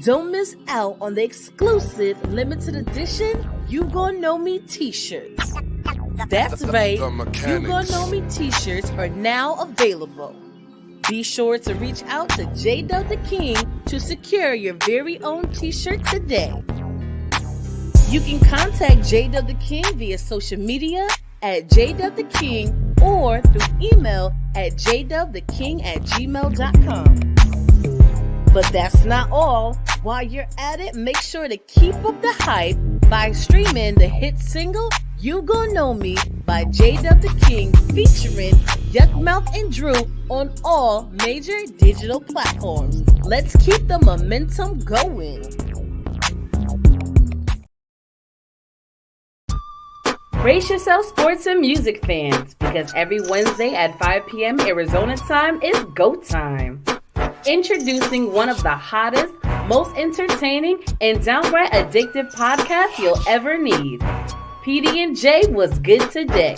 Don't miss out on the exclusive limited edition You Gon' Know Me t-shirts. That's right, You Gon' Know Me t-shirts are now available. Be sure to reach out to J-Dub the King to secure your very own t-shirt today. You can contact J-Dub the King via social media at J-Dub the King or through email at jdubtheking@gmail.com. But that's not all. While you're at it, make sure to keep up the hype by streaming the hit single You Gon' Know Me by J-Dub the King featuring Yuckmouth and Drew on all major digital platforms. Let's keep the momentum going. Brace yourself, sports and music fans, because every Wednesday at 5 p.m. Arizona time is go time. Introducing one of the hottest, most entertaining, and downright addictive podcasts you'll ever need. PD&J Was Good Today.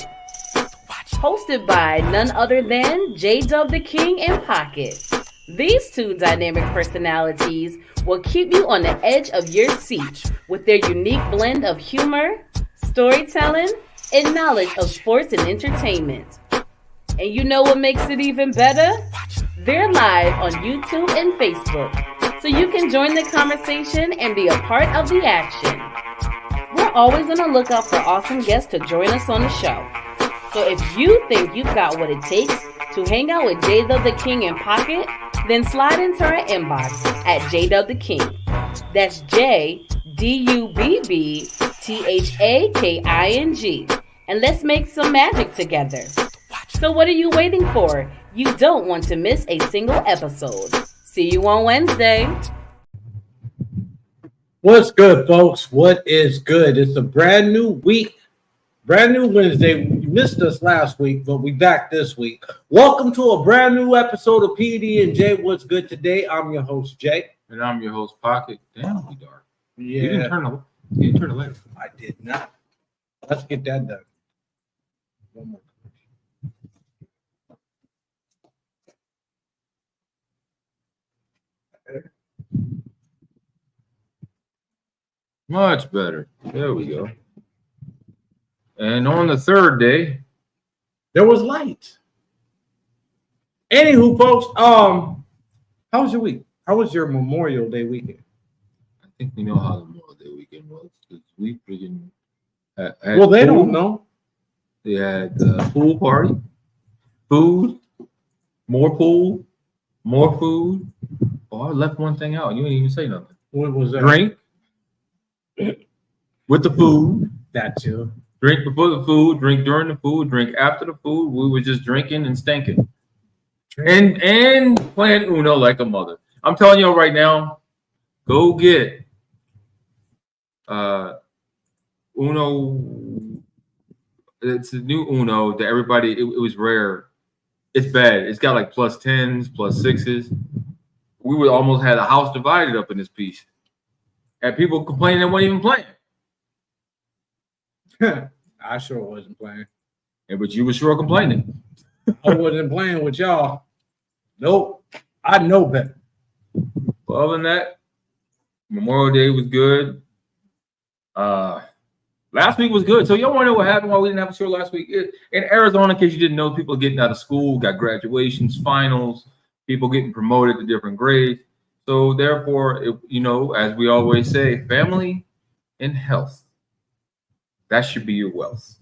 Hosted by none other than J-Dub the King and Pocket. These two dynamic personalities will keep you on the edge of your seat with their unique blend of humor, storytelling, and knowledge of sports and entertainment. And you know what makes it even better? They're live on YouTube and Facebook, so you can join the conversation and be a part of the action. We're always on the lookout for awesome guests to join us on the show. So if you think you've got what it takes to hang out with J-Dub the King and Pocket, then slide into our inbox at J-Dub the King. That's JDUBBTHAKING. And let's make some magic together. So what are you waiting for? You don't want to miss a single episode. See you on Wednesday. What's good, folks? What is good? It's a brand new week, brand new Wednesday. You missed us last week, but we back this week. Welcome to a brand new episode of PD&J. What's good today? I'm your host, Jay. And I'm your host, Pocket. Damn, we dark. Yeah. You didn't turn the light. I did not. Let's get that done. One more. Much better. There we go. And on the third day, there was light. Anywho, folks, how was your week? How was your Memorial Day weekend? I think we know how the Memorial Day weekend was. We freaking had well, they don't know. They had a pool party, food, more pool, more food. Oh, I left one thing out. You didn't even say nothing. What was that? Drink with the food. That too. Drink before the food, drink during the food, drink after the food. We were just drinking and stinking. And playing Uno like a mother. I'm telling you right now, go get Uno. It's a new Uno that everybody, it was rare. It's bad. It's got like plus 10s, plus 6s. We would almost had a house divided up in this piece. Had people complaining they weren't even playing. I sure wasn't playing. Yeah, but you were sure complaining. I wasn't playing with y'all. Nope. I know better. Well, other than that, Memorial Day was good. Last week was good. So y'all want to know what happened why we didn't have a show last week? In Arizona, in case you didn't know, people are getting out of school, got graduations, finals, people getting promoted to different grades. So therefore, as we always say, family and health. That should be your wealth.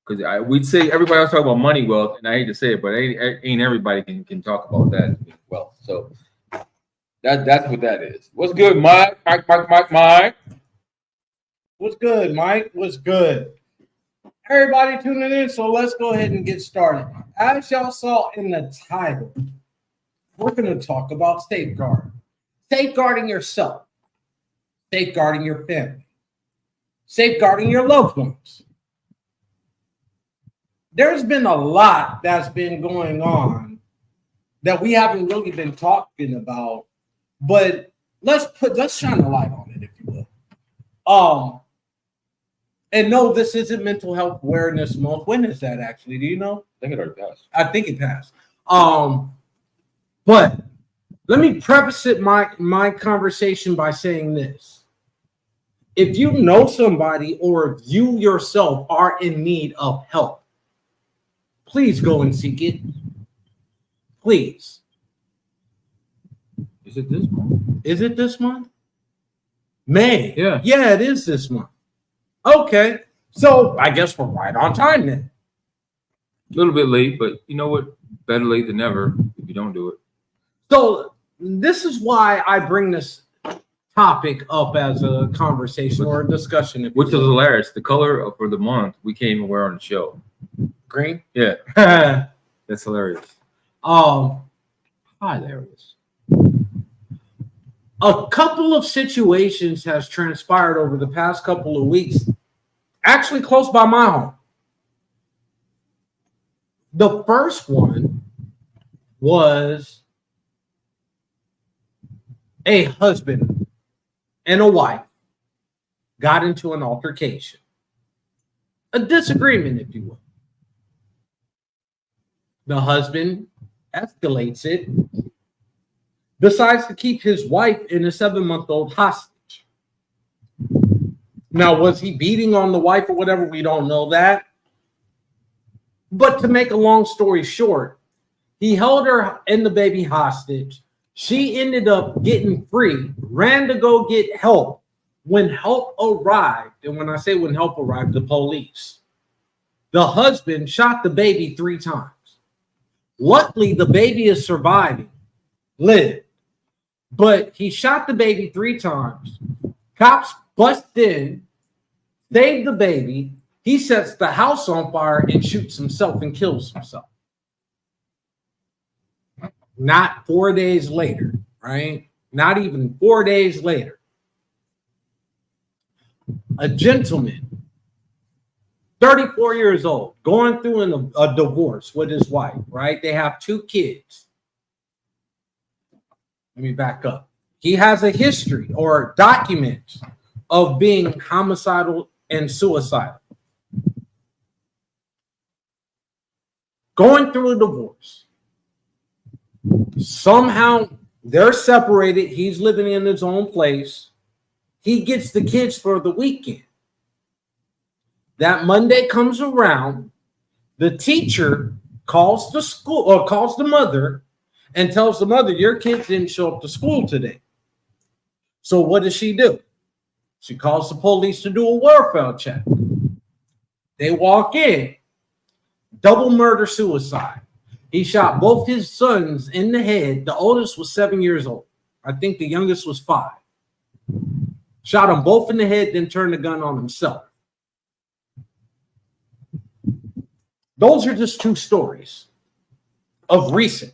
Because we'd say everybody else talk about money wealth, and I hate to say it, but ain't everybody can talk about that as wealth. So that's what that is. What's good, Mike? Mike. What's good, Mike? What's good? Everybody tuning in, so let's go ahead and get started. As y'all saw in the title, we're going to talk about safeguarding. Safeguarding yourself. Safeguarding your family. Safeguarding your loved ones. There's been a lot that's been going on that we haven't really been talking about, but let's shine a light on it, if you will. And no, this isn't Mental Health Awareness Month. When is that actually? Do you know? I think it already passed. I think it passed. But Let me preface my conversation by saying this. If you know somebody or if you yourself are in need of help, please go and seek it. Please. Is it this month? Is it this month? May. Yeah. Yeah, it is this month. Okay. So I guess we're right on time then. A little bit late, but you know what? Better late than never if you don't do it. So this is why I bring this topic up as a conversation or a discussion. Which is hilarious. The color for the month we can't even wear on the show. Green? Yeah. That's hilarious. Hilarious. A couple of situations has transpired over the past couple of weeks, actually close by my home. The first one was a husband and a wife got into an altercation, a disagreement, if you will. The husband escalates it, decides to keep his wife and a 7-month-old hostage. Now, was he beating on the wife or whatever? We don't know that. But to make a long story short, he held her and the baby hostage. She ended up getting free, ran to go get help. When help arrived, and when I say when help arrived, the police, the husband shot the baby 3 times. Luckily, the baby is surviving, lived. But he shot the baby 3 times. Cops bust in, saved the baby. He sets the house on fire and shoots himself and kills himself. Not 4 days later, right? Not even 4 days later. A gentleman, 34 years old, going through a divorce with his wife, right? They have 2 kids. Let me back up. He has a history or documents of being homicidal and suicidal. Going through a divorce. Somehow they're separated. He's living in his own place. He gets the kids for the weekend. That Monday comes around. The teacher calls the school or calls the mother and tells the mother, your kids didn't show up to school today. So what does she do? She calls the police to do a welfare check. They walk in. Double murder suicide. He shot both his sons in the head. The oldest was 7 years old. I think the youngest was 5. Shot them both in the head, then turned the gun on himself. Those are just 2 stories of recent.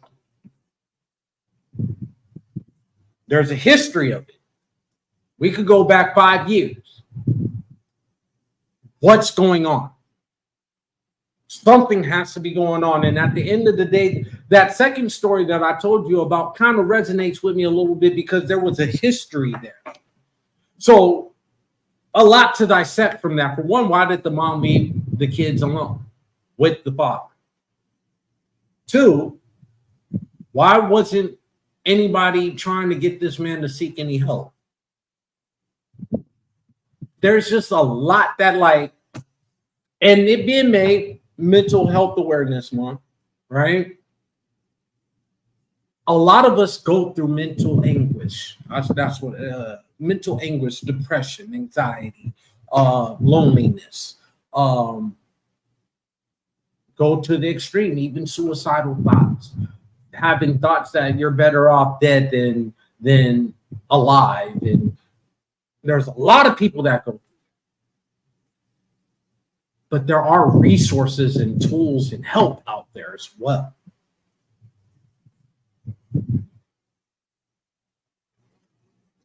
There's a history of it. We could go back 5 years. What's going on? Something has to be going on. And at the end of the day, that second story that I told you about kind of resonates with me a little bit because there was a history there. So a lot to dissect from that. For one, why did the mom leave the kids alone with the father? 2, why wasn't anybody trying to get this man to seek any help? There's just a lot that and it being made Mental Health Awareness Month, right? A lot of us go through mental anguish. That's what mental anguish, depression, anxiety, loneliness. Go to the extreme, even suicidal thoughts. Having thoughts that you're better off dead than alive. And there's a lot of people that go. But there are resources and tools and help out there as well.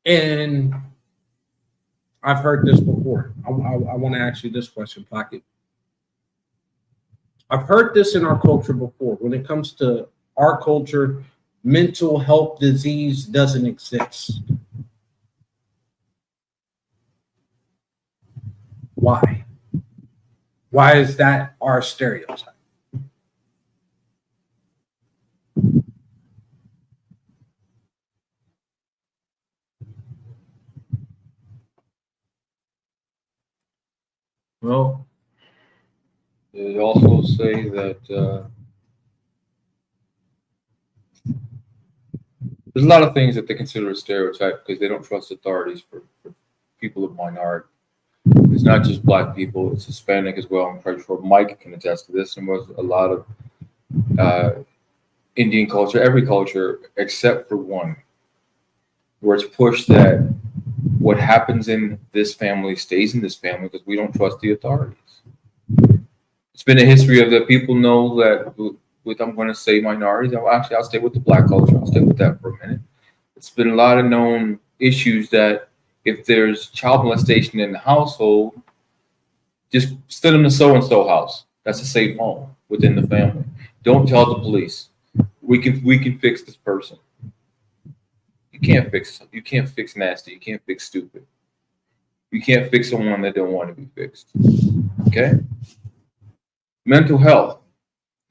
And I've heard this before. I want to ask you this question, Pocket. I've heard this in our culture before. When it comes to our culture, mental health disease doesn't exist. Why? Why is that our stereotype? Well, they also say that there's a lot of things that they consider a stereotype because they don't trust authorities for people of minority. It's not just black people; it's Hispanic as well. I'm pretty sure Mike can attest to this. And was a lot of Indian culture, every culture except for one, where it's pushed that what happens in this family stays in this family because we don't trust the authorities. It's been a history of that people know that with I'm going to say minorities. I'll stay with the black culture. I'll stay with that for a minute. It's been a lot of known issues that if there's child molestation in the household, just send them to so-and-so house. That's a safe home within the family. Don't tell the police. We can fix this person. You can't fix nasty. You can't fix stupid. You can't fix someone that don't want to be fixed. Okay? Mental health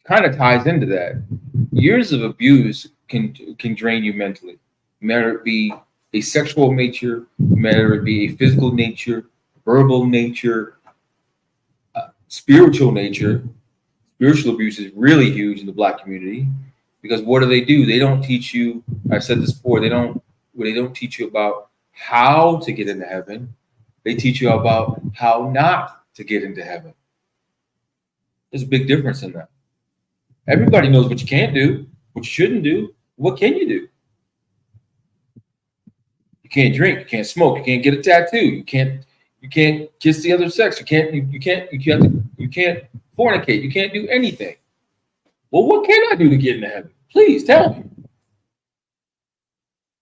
kind of ties into that. Years of abuse can drain you mentally. Matter it be a sexual nature, matter it be a physical nature, verbal nature, spiritual nature. Spiritual abuse is really huge in the black community because what do? They don't teach you. I've said this before. They don't teach you about how to get into heaven. They teach you about how not to get into heaven. There's a big difference in that. Everybody knows what you can't do, what you shouldn't do. What can you do? You can't drink. You can't smoke. You can't get a tattoo. You can't kiss the other sex. You can't fornicate. You can't do anything. Well, what can I do to get into heaven? Please tell me.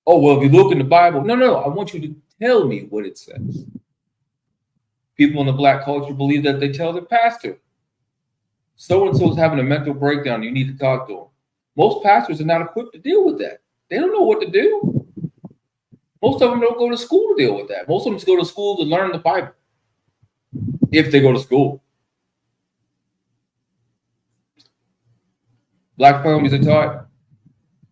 Oh, well, if you look in the Bible, no. I want you to tell me what it says. People in the black culture believe that they tell their pastor, so-and-so is having a mental breakdown. You need to talk to him. Most pastors are not equipped to deal with that. They don't know what to do. Most of them don't go to school to deal with that. Most of them go to school to learn the Bible, if they go to school. Black families are taught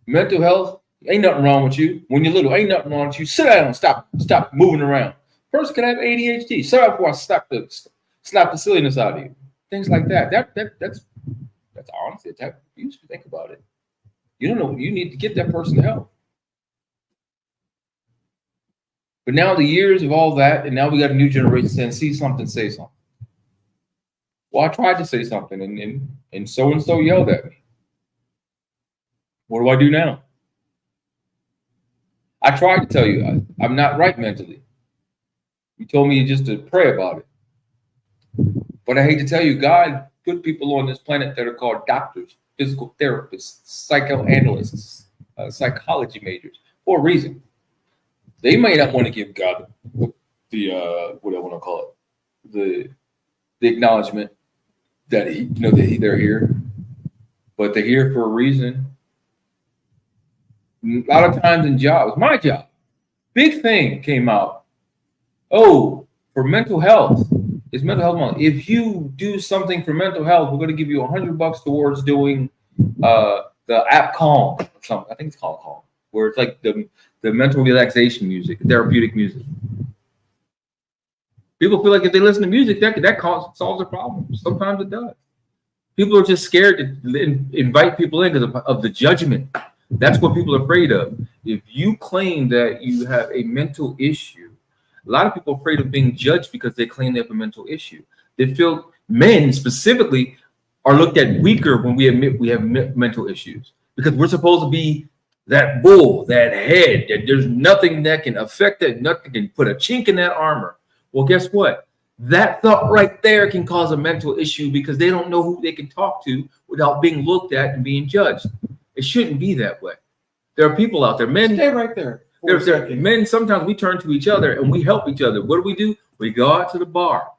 mental health, ain't nothing wrong with you. When you're little, ain't nothing wrong with you. Sit down, stop moving around. Person can have ADHD. Sit down before I slap the silliness out of you. Things like that. That's honestly a type of abuse if you think about it. You don't know. You need to get that person help. But now the years of all that, and now we got a new generation saying, see something, say something. Well, I tried to say something, and so yelled at me. What do I do now? I tried to tell you I'm not right mentally. You told me just to pray about it. But I hate to tell you, God put people on this planet that are called doctors, physical therapists, psychoanalysts, psychology majors for a reason. They may not want to give God the what I want to call it, the acknowledgement that they're here, but they're here for a reason. A lot of times in jobs, my job, big thing came out. Oh, for mental health, it's mental health month. If you do something for mental health, we're going to give you $100 towards doing the app Calm or something. I think it's called Calm, where it's like the mental relaxation music, therapeutic music. People feel like if they listen to music, that solves the problem. Sometimes it does. People are just scared to invite people in because of the judgment. That's what people are afraid of. If you claim that you have a mental issue, a lot of people are afraid of being judged because they claim they have a mental issue. They feel men specifically are looked at weaker when we admit we have mental issues because we're supposed to be that bull, that head, that there's nothing that can affect it, nothing can put a chink in that armor. Well, guess what? That thought right there can cause a mental issue because they don't know who they can talk to without being looked at and being judged. It shouldn't be that way. There are people out there, men. Stay right there. Men, sometimes we turn to each other and we help each other. What do? We go out to the bar.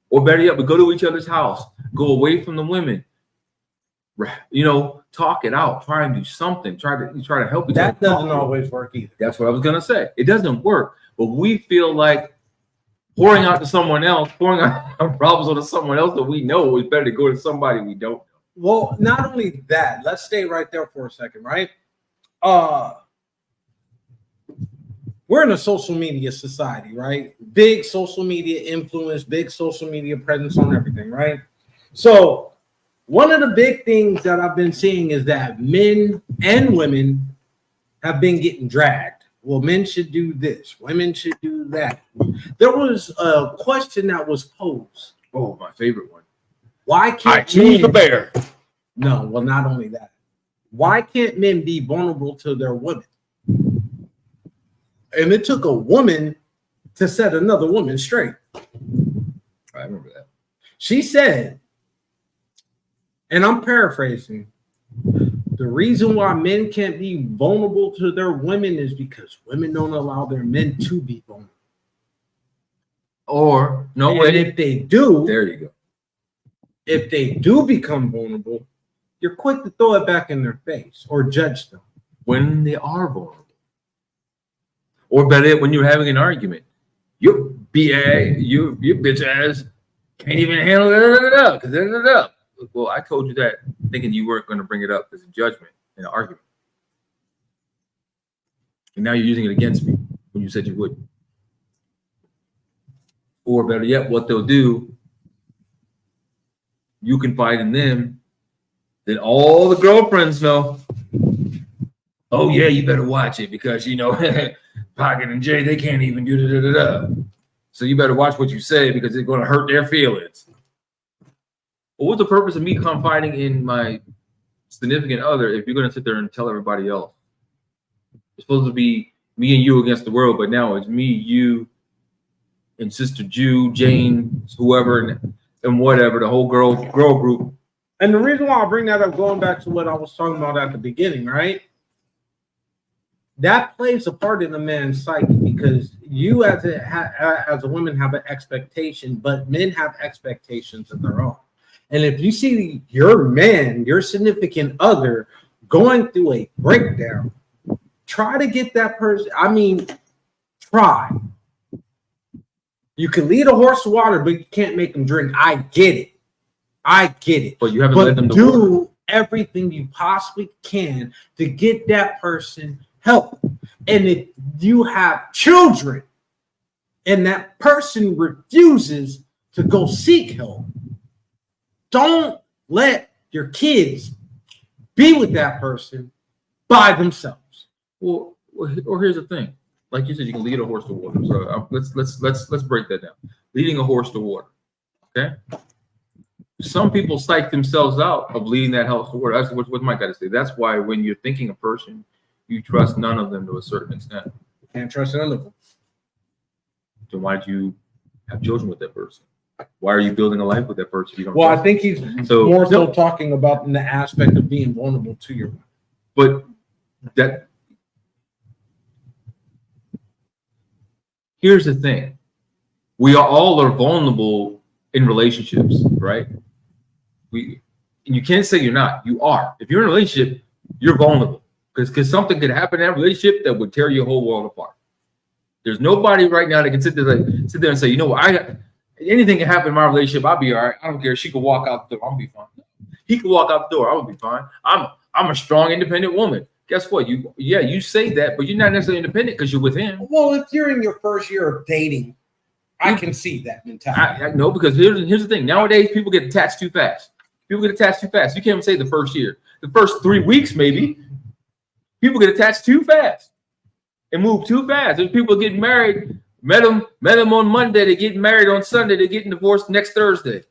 Or better yet, we go to each other's house, go away from the women. Talk it out, try and do something, try to help each other. That doesn't always work either. That's what I was gonna say. It doesn't work, but we feel like pouring out to someone else, pouring out our problems onto someone else that we know is better to go to somebody we don't know. Well, not only that, let's stay right there for a second, right? We're in a social media society, right? big social media influence, big social media presence on everything, right? So one of the big things that I've been seeing is that men and women have been getting dragged. Well, men should do this, women should do that. There was a question that was posed. Oh, my favorite one. Why can't I choose the men, bear. No, well, not only that. Why can't men be vulnerable to their women? And it took a woman to set another woman straight. I remember that. She said, and I'm paraphrasing, the reason why men can't be vulnerable to their women is because women don't allow their men to be vulnerable. Or, no And way. if they do, There you go. if they do become vulnerable, you're quick to throw it back in their face or judge them. When they are vulnerable. Or better yet, when you're having an argument. You bitch ass can't even handle it. Well, I told you that thinking you weren't going to bring it up as a judgment in an argument. And now you're using it against me when you said you wouldn't. Or better yet, what they'll do, you confide in them, then all the girlfriends know, oh yeah, you better watch it because, you know, Pocket and Jay, they can't even do da. So you better watch what you say because it's going to hurt their feelings. Well, what's the purpose of me confiding in my significant other if you're going to sit there and tell everybody else? It's supposed to be me and you against the world, but now it's me, you, and Sister Jew, Jane, whoever, and whatever, the whole girl group. And the reason why I bring that up, going back to what I was talking about at the beginning, right? That plays a part in a man's psyche because you as a woman have an expectation, but men have expectations of their own. And if you see your man, your significant other, going through a breakdown, try to get that person. I mean, try. You can lead a horse to water, but you can't make him drink. I get it. But you haven't led them to do water. everything you possibly can to get that person help. And if you have children and that person refuses to go seek help, don't let your kids be with that person by themselves. Well, or here's the thing. Like you said, you can lead a horse to water. So let's break that down. Leading a horse to water. Okay. Some people psych themselves out of leading that horse to water. That's what Mike got to say. That's why when you're thinking a person, you trust none of them to a certain extent. Can't trust none of them. So why did you have children with that person? Why are you building a life with that person? You don't Well, trust? I think he's more so talking about in the aspect of being vulnerable to your wife. But that here's the thing. We all are vulnerable in relationships, right? And you can't say you're not. You are. If you're in a relationship, you're vulnerable because something could happen in that relationship that would tear your whole world apart. There's nobody right now that can sit there and say, you know what, anything can happen in my relationship. I'll be all right. I don't care. She could walk out the door. I'll be fine. He could walk out the door. I'll be fine. I'm a strong, independent woman. Guess what? You say that, but you're not necessarily independent because you're with him. Well, if you're in your first year of dating, I can see that mentality. I know because here's the thing. Nowadays, people get attached too fast. You can't even say the first year. The first 3 weeks, maybe. People get attached too fast and move too fast. There's people getting married. Met them on Monday. They get married on Sunday. They're getting divorced next Thursday.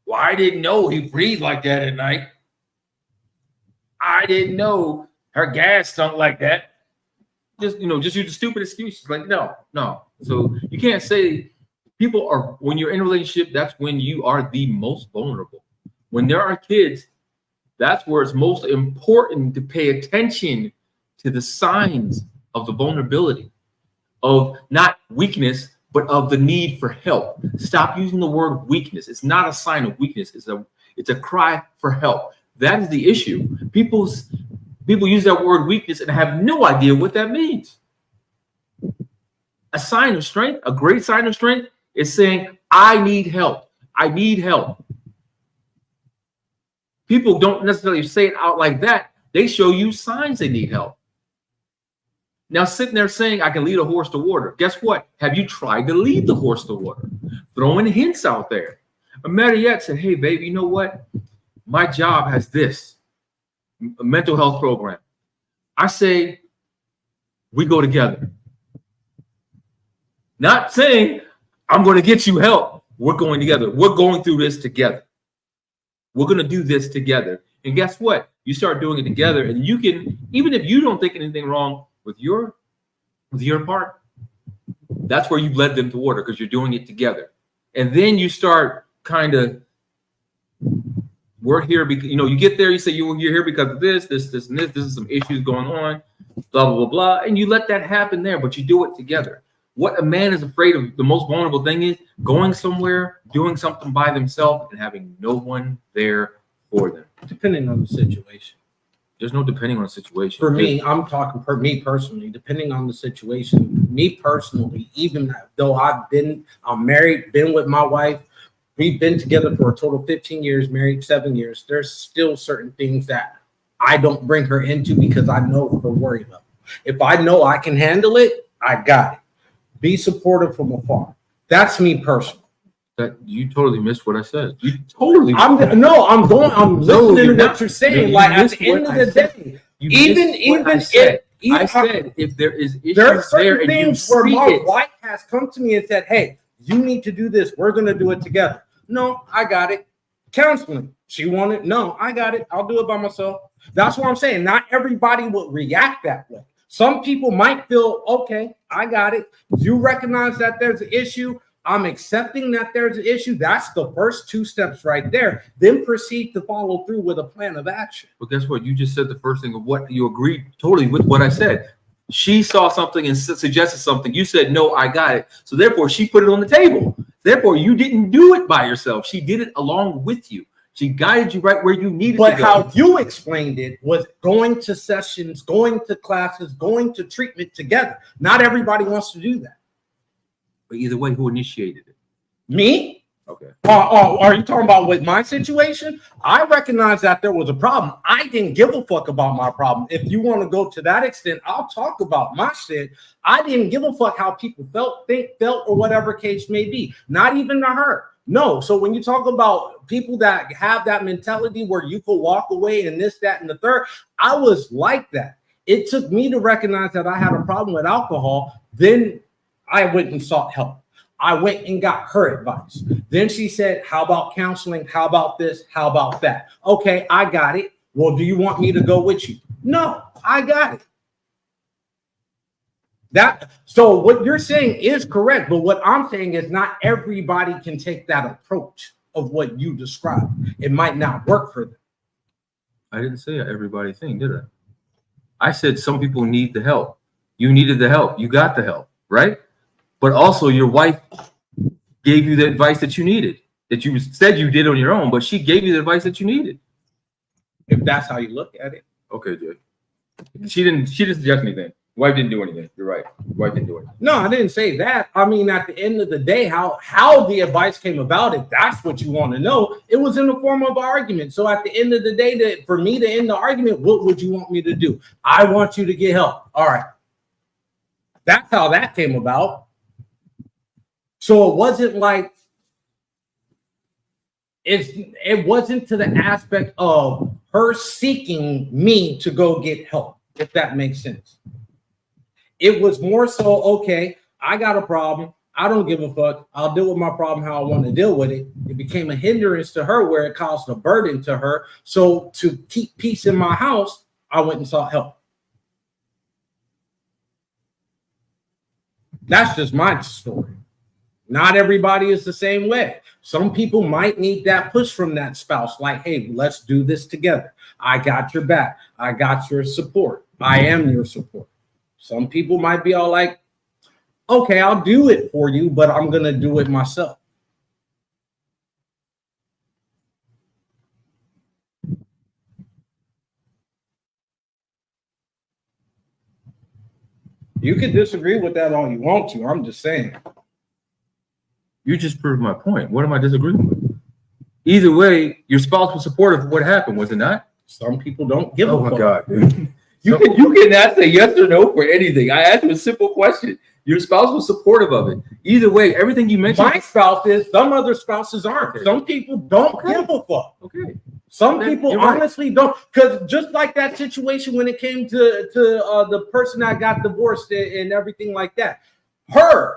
Well, I didn't know he breathed like that at night. I didn't know her gas stunk like that. Just use the stupid excuses. Like, no. So you can't say people are, when you're in a relationship, that's when you are the most vulnerable. When there are kids, that's where it's most important to pay attention to the signs of the vulnerability, of not weakness, but of the need for help. Stop using the word weakness. It's not a sign of weakness. It's a cry for help. That is the issue. People use that word weakness and have no idea what that means. A sign of strength, a great sign of strength, is saying, I need help. I need help. People don't necessarily say it out like that. They show you signs they need help. Now, sitting there saying I can lead a horse to water. Guess what? Have you tried to lead the horse to water? Throwing hints out there. A Mariette said, hey, baby, you know what? My job has this, a mental health program. I say we go together. Not saying I'm going to get you help. We're going together. We're going through this together. We're going to do this together. And guess what? You start doing it together, and you can, even if you don't think anything wrong with your part, that's where you've led them to water because you're doing it together. And then you start kind of, we're here because, you get there, you say you're here because of this, and this is some issues going on, blah, blah, blah, blah. And you let that happen there, but you do it together. What a man is afraid of, the most vulnerable thing is going somewhere, doing something by themselves, and having no one there for them. Depending on the situation. There's no depending on the situation. For me, I'm talking for me personally, depending on the situation. Me personally, even though I'm married, been with my wife, we've been together for a total of 15 years, married 7 years. There's still certain things that I don't bring her into because I know her worry level. If I know I can handle it, I got it. Be supportive from afar. That's me personally. That you totally missed what I said. You totally. I'm listening to what you're saying. Like at the end of the day, I said if there is issues there are certain things where my wife has come to me and said, "Hey, you need to do this. We're going to do it together." No, I got it. Counseling. She wanted. No, I got it. I'll do it by myself. That's what I'm saying. Not everybody will react that way. Some people might feel, okay, I got it. You recognize that there's an issue. I'm accepting that there's an issue. That's the first 2 steps right there. Then proceed to follow through with a plan of action. But guess what? You just said the first thing of what you agreed totally with what I said. She saw something and suggested something. You said, no, I got it. So therefore, she put it on the table. Therefore, you didn't do it by yourself. She did it along with you. She guided you right where you needed to go. But how you explained it was going to sessions, going to classes, going to treatment together. Not everybody wants to do that. But either way, who initiated it? Me? Okay. Are you talking about with my situation? I recognize that there was a problem. I didn't give a fuck about my problem. If you want to go to that extent, I'll talk about my shit. I didn't give a fuck how people felt, or whatever case may be. Not even to her. No. So when you talk about people that have that mentality where you could walk away and this, that, and the third, I was like that. It took me to recognize that I had a problem with alcohol. Then I went and sought help. I went and got her advice. Then she said, how about counseling? How about this? How about that? Okay, I got it. Well, do you want me to go with you? No, I got it. So what you're saying is correct, but what I'm saying is not everybody can take that approach of what you described. It might not work for them. I didn't say everybody thing, did I? I said some people need the help. You needed the help. You got the help, right? But also your wife gave you the advice that you needed, that you said you did on your own, but she gave you the advice that you needed. If that's how you look at it. Okay, Jay. She didn't suggest anything. Wife didn't do anything. You're right. Wife didn't do anything. No, I didn't say that. I mean, at the end of the day, how the advice came about, if that's what you want to know, it was in the form of an argument. So at the end of the day, for me to end the argument, what would you want me to do? I want you to get help. All right. That's how that came about. So it wasn't like it wasn't to the aspect of her seeking me to go get help, if that makes sense. It was more so, okay, I got a problem. I don't give a fuck. I'll deal with my problem how I want to deal with it. It became a hindrance to her where it caused a burden to her. So to keep peace in my house, I went and sought help. That's just my story. Not everybody is the same way. Some people might need that push from that spouse, like, hey, let's do this together. I got your back. I got your support. I am your support. Some people might be all like, okay, I'll do it for you, but I'm going to do it myself. You can disagree with that all you want to. I'm just saying. You just proved my point. What am I disagreeing with? Either way, your spouse was supportive of what happened, was it not? Some people don't give a fuck. Oh my God, dude. You can ask a yes or no for anything. I asked you a simple question. Your spouse was supportive of it. Either way, everything you mentioned. My spouse is. Some other spouses aren't. Okay. Some people don't give a fuck. Okay. Some people honestly don't. Because just like that situation when it came to the person that got divorced and everything like that,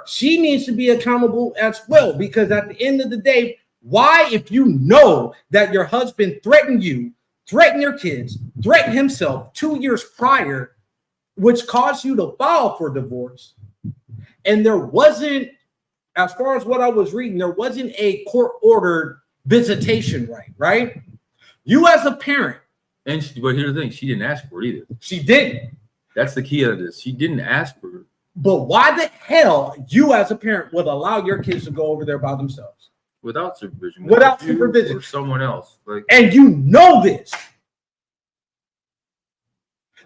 she needs to be accountable as well. Because at the end of the day, why, if you know that your husband threatened you, threatened your kids, threatened himself 2 years prior, which caused you to file for divorce, and there wasn't, as far as what I was reading, there wasn't a court-ordered visitation right? You as a parent. But here's the thing, she didn't ask for it either. She didn't. That's the key of this. She didn't ask for it. But why the hell you as a parent would allow your kids to go over there by themselves? Without supervision. Without supervision. Or someone else. And you know this.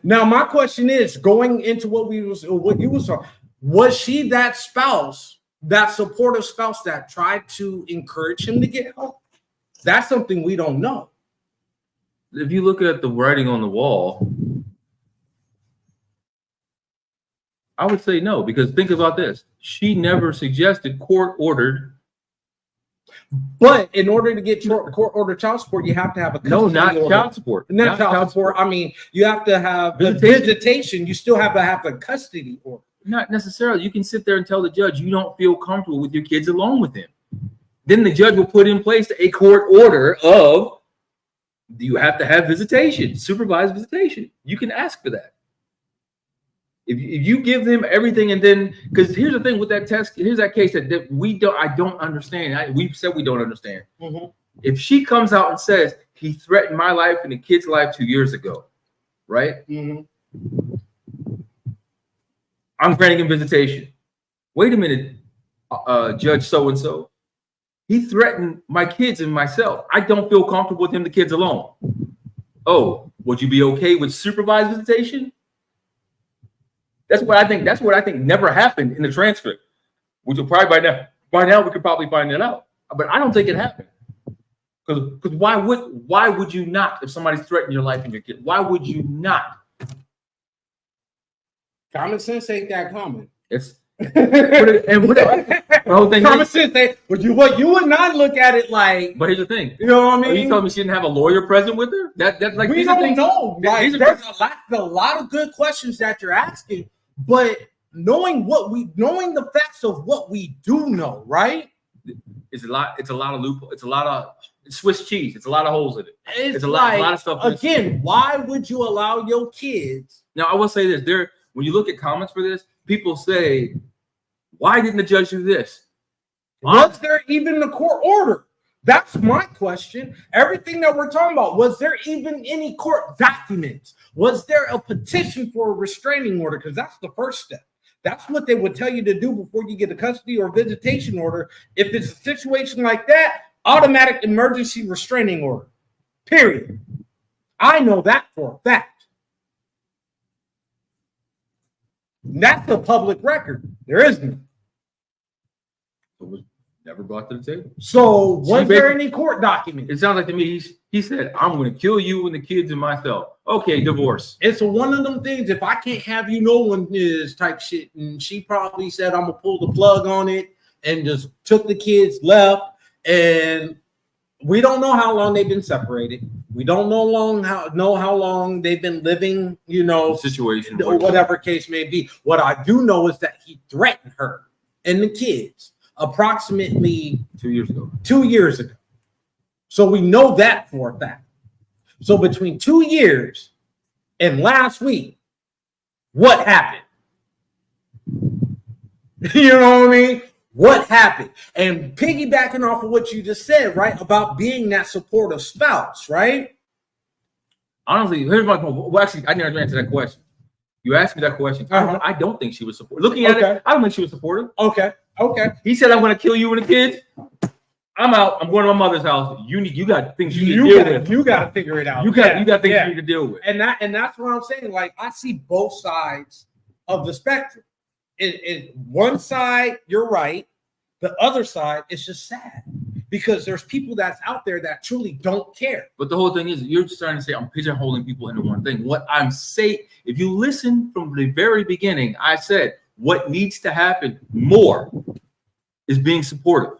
Now, my question is, going into what you was talking, was she that spouse, that supportive spouse that tried to encourage him to get help? That's something we don't know. If you look at the writing on the wall, I would say no, because think about this. She never suggested court-ordered. But in order to get court-ordered child support, you have to have a no, not order. Child support. Not child support. I mean, you have to have visitation. You still have to have a custody order. Not necessarily. You can sit there and tell the judge you don't feel comfortable with your kids alone with him. Then the judge will put in place a court order of you have to have visitation, supervised visitation. You can ask for that. If you give them everything, and then, because here's the thing with that test, here's that case that I don't understand. We've said we don't understand. Mm-hmm. If she comes out and says he threatened my life and the kid's life 2 years ago, right? Mm-hmm. I'm granting him visitation. Wait a minute, Judge so-and-so. He threatened my kids and myself. I don't feel comfortable with him, the kids alone. Oh, would you be okay with supervised visitation? That's what I think never happened in the transcript, which will probably by now we could probably find it out. But I don't think it happened. Because why would you not, if somebody's threatening your life and your kid? Why would you not? Common sense ain't that common. It's common sense. But you would not look at it like. But here's the thing. You know what I mean? Are you telling me she didn't have a lawyer present with her? That's like we don't know. Like, there's a lot of good questions that you're asking, but knowing the facts of what we do know, right? It's a lot of loophole. It's a lot of Swiss cheese. It's a lot of holes in it. It's a lot of stuff. Again, why would you allow your kids? Now, I will say this. When you look at comments for this, people say, why didn't the judge do this? Was there even a court order? That's my question. Everything that we're talking about, was there even any court documents? Was there a petition for a restraining order? Because that's the first step. That's what they would tell you to do before you get a custody or visitation order. If it's a situation like that, automatic emergency restraining order. Period. I know that for a fact. That's the public record. There isn't. It was never brought to the table. So was there any court document? It sounds like to me he said, I'm going to kill you and the kids and myself. Okay, divorce. It's one of them things. If I can't have you, no one is type shit. And she probably said, I'm going to pull the plug on it and just took the kids, left. And we don't know how long they've been separated. We don't know how long they've been living, situation or whatever case may be. What I do know is that he threatened her and the kids approximately 2 years ago. 2 years ago. So we know that for a fact. So between 2 years and last week, what happened? You know what I mean? What happened? And piggybacking off of what you just said, right, about being that supportive spouse, right? Honestly, here's my point. Well, actually, I never answered that question. You asked me that question. Uh-huh. I don't think she was supportive. Looking at it, I don't think she was supportive. Okay. He said, I'm going to kill you and the kids. I'm out. I'm going to my mother's house. You got things you need to deal with. You got to figure it out. You got things you need to deal with. And that's what I'm saying. Like, I see both sides of the spectrum. In one side, you're right. The other side, it's just sad. because there's people that's out there that truly don't care. But the whole thing is, you're just trying to say I'm pigeonholing people into one thing. What I'm saying, if you listen from the very beginning, I said what needs to happen more is being supportive.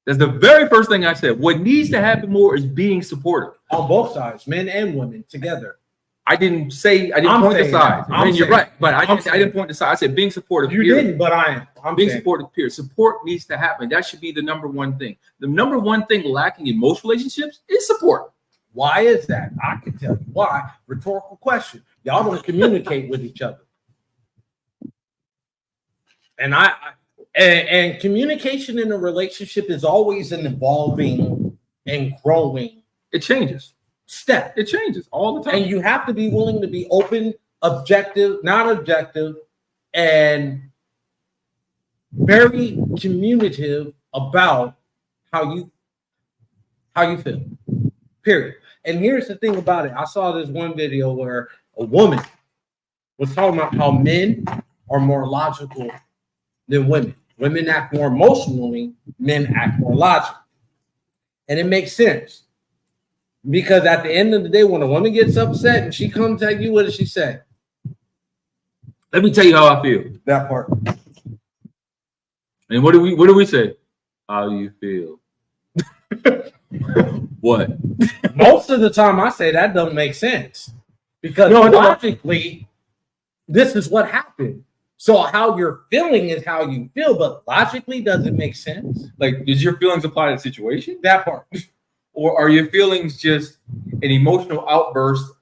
That's the very first thing I said. What needs to happen more is being supportive. On both sides, men and women together. I didn't point the sides. I mean, you're right, but I didn't point the side. I said being supportive. You didn't, but I'm being supportive. Period. Support needs to happen. That should be the number one thing. The number one thing lacking in most relationships is support. Why is that? I can tell you why. Rhetorical question. Y'all don't communicate with each other, and communication in a relationship is always an evolving and growing. It changes. Step. It changes all the time. And you have to be willing to be open, objective, not objective, and very communicative about how you feel. Period. And here's the thing about it. I saw this one video where a woman was talking about how men are more logical than women. Women act more emotionally, men act more logically. And it makes sense. Because at the end of the day, when a woman gets upset and she comes at you, what does she say? Let me tell you how I feel. That part. And what do we say? How do you feel? What? Most of the time I say that doesn't make sense. Because logically, this is what happened. So how you're feeling is how you feel, but logically, does it make sense? Like, does your feelings apply to the situation? That part. Or are your feelings just an emotional outburst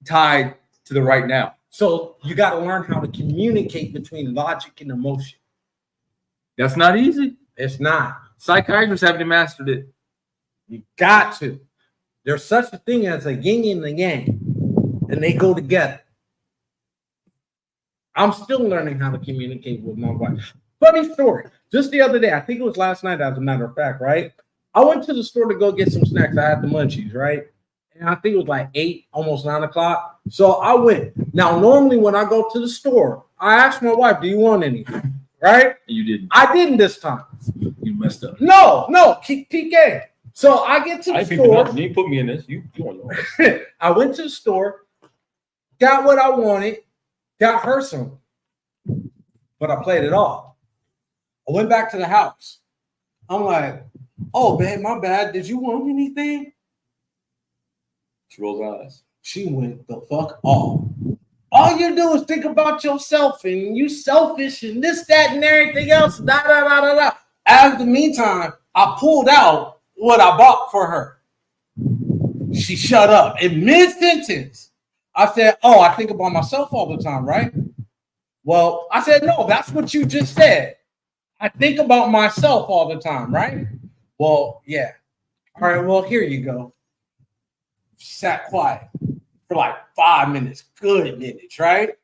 tied to the right now? So you got to learn how to communicate between logic and emotion. That's not easy. It's not. Psychiatrists haven't mastered it. You got to. There's such a thing as a yin and a yang, and they go together. I'm still learning how to communicate with my wife. Funny story. Just the other day, I think it was last night, as a matter of fact, right? I went to the store to go get some snacks. I had the munchies, right? And I think it was like 8, almost 9 o'clock. So I went. Now, normally when I go to the store, I ask my wife, do you want anything? Right? You didn't. I didn't this time. You messed up. No, PK. So I get to the store. You put me in this. You want I went to the store, got what I wanted, got her some, but I played it off. I went back to the house. I'm like, oh, babe, my bad. Did you want anything? She rolls eyes. She went the fuck off. All you do is think about yourself and you selfish and this, that, and everything else. Da, da, da, da, da. After the meantime, I pulled out what I bought for her. She shut up. In mid-sentence, I said, oh, I think about myself all the time, right? Well, I said, no, that's what you just said. I think about myself all the time, right? Well, yeah. All right, well, here you go. Sat quiet for like 5 minutes. Good minutes, right?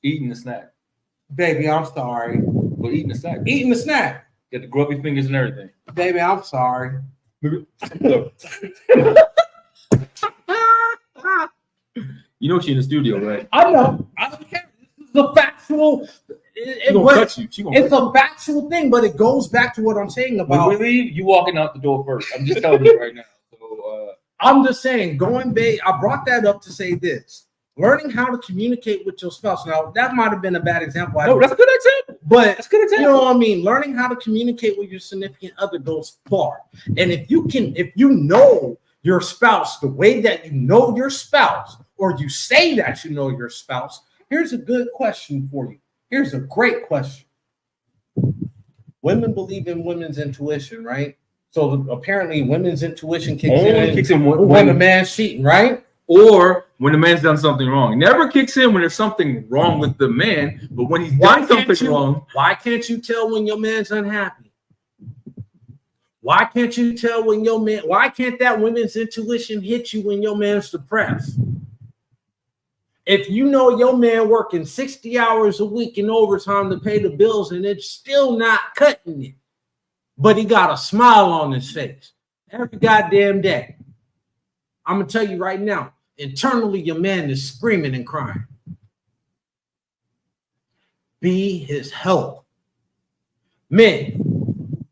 Eating the snack. Baby, I'm sorry. Well, eating the snack. Eating the snack. Get the grubby fingers and everything. Baby, I'm sorry. You know she's in the studio, right? I know. I don't care. This is a factual. She gonna cut you. It's a factual thing, but it goes back to what I'm saying about. When we leave, you walking out the door first. I'm just telling you right now. So, I'm just saying, I brought that up to say this. Learning how to communicate with your spouse. Now, that might have been a bad example. No, that's a good example. But that's a good example. You know what I mean? Learning how to communicate with your significant other goes far. And if you know your spouse the way that you know your spouse, or you say that you know your spouse, here's a good question for you. Here's a great question. Women believe in women's intuition, right? So apparently women's intuition kicks in when the man's cheating, right? Or when the man's done something wrong. It never kicks in when there's something wrong with the man, but when he's done something wrong. Why can't you tell when your man's unhappy? Why can't you tell when why can't that women's intuition hit you when your man's depressed? If you know your man working 60 hours a week in overtime to pay the bills and it's still not cutting it, but he got a smile on his face every goddamn day, I'm going to tell you right now, internally your man is screaming and crying. Be his help. Men,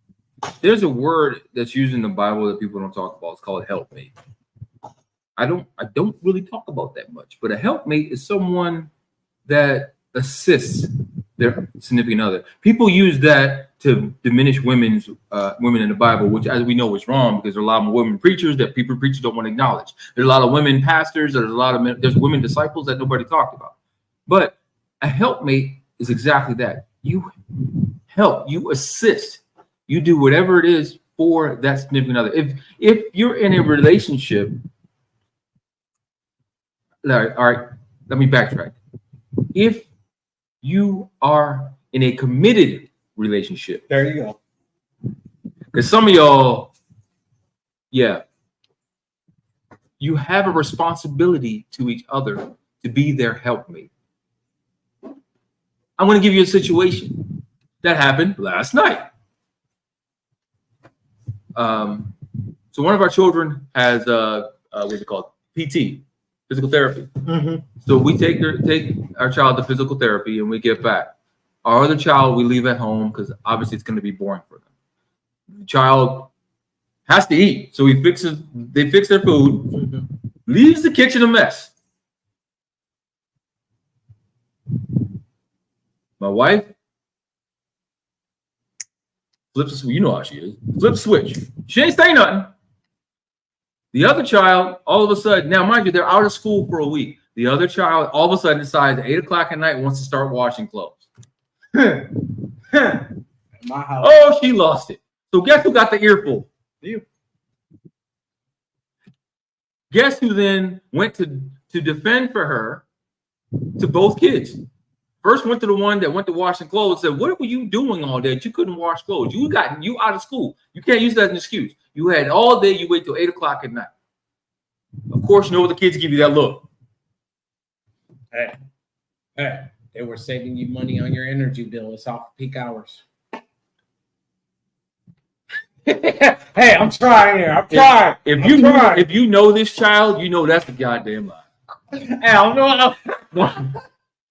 There's a word that's used in the Bible that people don't talk about. It's called helpmate. I don't really talk about that much, but a helpmate is someone that assists their significant other. People use that to diminish women in the Bible, which, as we know, is wrong because there are a lot of women preachers that preachers don't want to acknowledge. There's a lot of women pastors. There's women disciples that nobody talked about. But a helpmate is exactly that. You help, you assist, you do whatever it is for that significant other. If you're in a relationship, all right, let me backtrack. If you are in a committed relationship, there you go. Because some of y'all, yeah, you have a responsibility to each other to be their helpmate. I'm going to give you a situation that happened last night. So one of our children has what's it called? PT, physical therapy. Mm-hmm. So we take our child to physical therapy and we get back. Our other child we leave at home because obviously it's going to be boring for them. The child has to eat, so they fix their food, Mm-hmm. leaves the kitchen a mess. My wife flips the switch. You know how she is. Flip the switch. She ain't saying nothing. The other child, all of a sudden, now mind you, they're out of school for a week. The other child, all of a sudden, decides at 8 o'clock at night wants to start washing clothes. My house. Oh, she lost it. So guess who got the earful? You. Guess who then went to defend for her to both kids? First went to the one that went to washing clothes, said, what were you doing all day? You couldn't wash clothes. You out of school. You can't use that as an excuse. You had all day, you wait till 8 o'clock at night. Of course, you know what the kids give you that look. Hey, they were saving you money on your energy bill. It's off peak hours. Hey, I'm trying here. I'm trying. If you know this child, you know that's the goddamn lie. Hell no.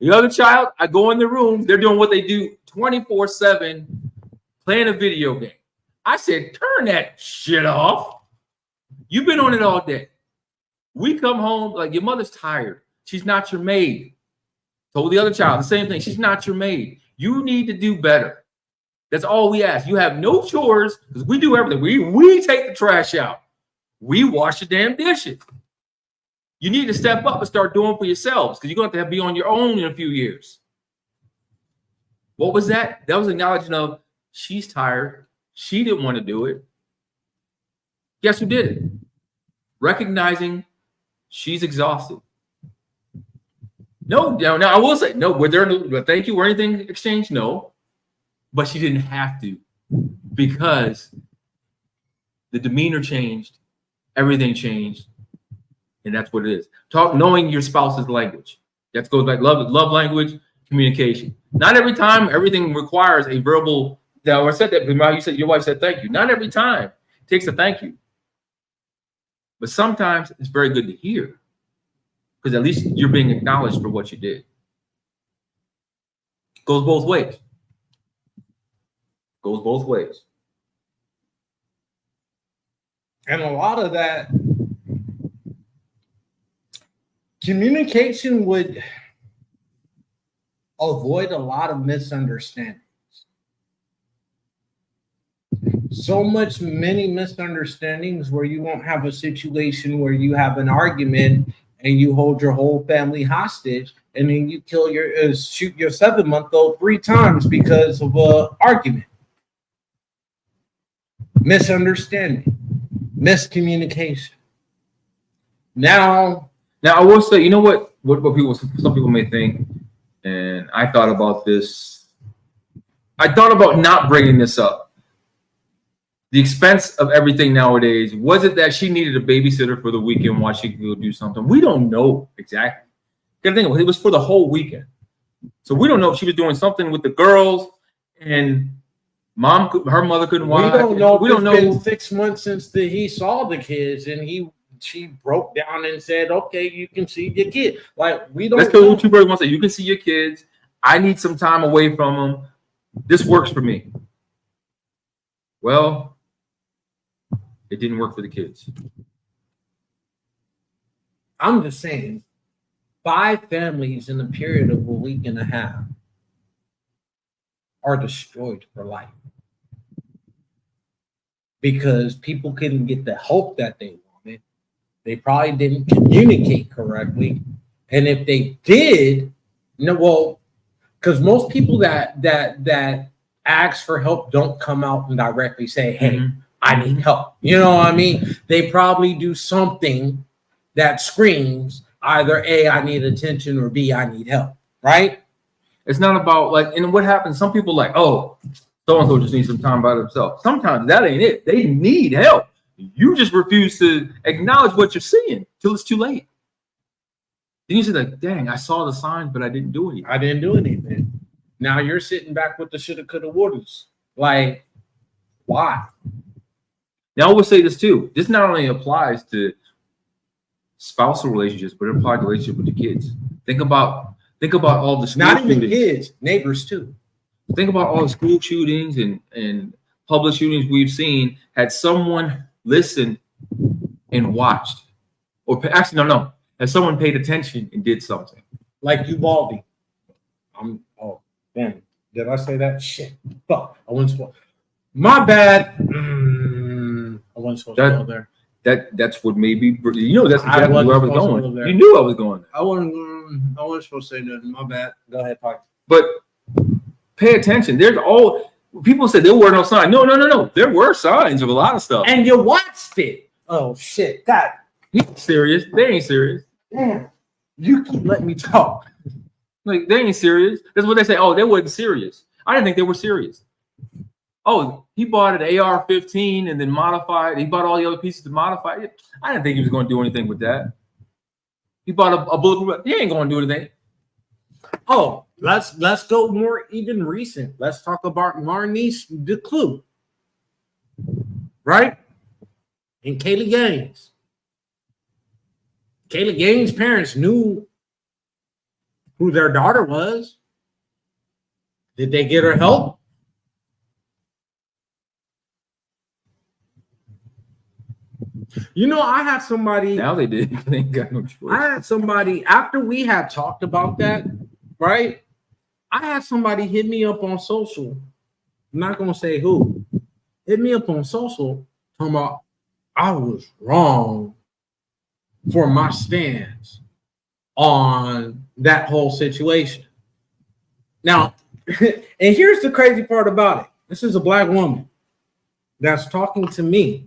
The other child, I go in the room, they're doing what they do 24/7, playing a video game. I said, turn that shit off. You've been on it all day. We come home, like your mother's tired. She's not your maid. Told the other child the same thing. She's not your maid. You need to do better. That's all we ask. You have no chores because we do everything. We take the trash out. We wash the damn dishes. You need to step up and start doing for yourselves because you're going to have to be on your own in a few years. What was that? That was acknowledging of she's tired. She didn't want to do it. Guess who did it? Recognizing she's exhausted. No, now I will say, no, were there no thank you or anything exchanged? No. But she didn't have to because the demeanor changed, everything changed. And that's what it is. Knowing your spouse's language. That goes back love language, communication. Not every time everything requires a verbal. Now I said that you said your wife said thank you. Not every time it takes a thank you. But sometimes it's very good to hear. Because at least you're being acknowledged for what you did. Goes both ways. Goes both ways. And a lot of that communication would avoid a lot of misunderstandings. Many misunderstandings where you won't have a situation where you have an argument and you hold your whole family hostage and then you shoot your 7-month-old 3 times because of an argument. Misunderstanding, miscommunication. Now I will say, you know what some people may think, and I thought about this. I thought about not bringing this up. The expense of everything nowadays, was it that she needed a babysitter for the weekend while she could go do something? We don't know exactly. Gotta think of it. It was for the whole weekend. So we don't know if she was doing something with the girls and her mother couldn't watch. We don't know. We don't know. It's been 6 months since he saw the kids and she broke down and said, okay, you can see your kid. Like, we don't. Let's go with 2 birds, 1 stone. You can see your kids. I need some time away from them. This works for me. Well, it didn't work for the kids. I'm just saying, 5 families in a period of a week and a half are destroyed for life because people couldn't get the help that they wanted. They probably didn't communicate correctly, and if they did, because most people that ask for help don't come out and directly say, "Hey, I need help." You know what I mean? They probably do something that screams either A, I need attention, or B, I need help, right? It's not about like, and what happens, some people like, oh, so-and-so just needs some time by themselves. Sometimes that ain't it. They need help. You just refuse to acknowledge what you're seeing till it's too late. Then you say like, dang, I saw the signs, but I didn't do anything. I didn't do anything. Now you're sitting back with the shoulda, coulda, wouldas. Like, why? Now I will say this too. This not only applies to spousal relationships, but it applies to relationship with the kids. Think about all the school not even shootings. Kids, neighbors too. Think about all the school shootings and public shootings we've seen. Had someone listened and watched, or actually no, had someone paid attention and did something. Like Uvalde. Oh man, did I say that? Shit. Fuck. I wasn't supposed. My bad. I wasn't supposed to go there. That's what made me. You know, that's exactly where I was going. Go you knew I was going there. I wasn't supposed to say nothing. My bad. Go ahead, Park. But pay attention. There's all people said there were no signs. No. There were signs of a lot of stuff. And you watched it. Oh shit. God. Serious. They ain't serious. Damn. You keep letting me talk. Like, they ain't serious. That's what they say. Oh, they wasn't serious. I didn't think they were serious. Oh, he bought an AR-15 and then modified. He bought all the other pieces to modify it. I didn't think he was going to do anything with that. He bought a bulletproof. He ain't going to do anything. Oh, let's go more even recent. Let's talk about Marnice DeClue, right? And Kaylee Gaines. Kaylee Gaines' parents knew who their daughter was. Did they get her help? You know, I had somebody. Now they did. They ain't got no choice. I had somebody after we had talked about that, right? I had somebody hit me up on social. I'm not gonna say who. Hit me up on social, talking about I was wrong for my stance on that whole situation. Now, and here's the crazy part about it. This is a black woman that's talking to me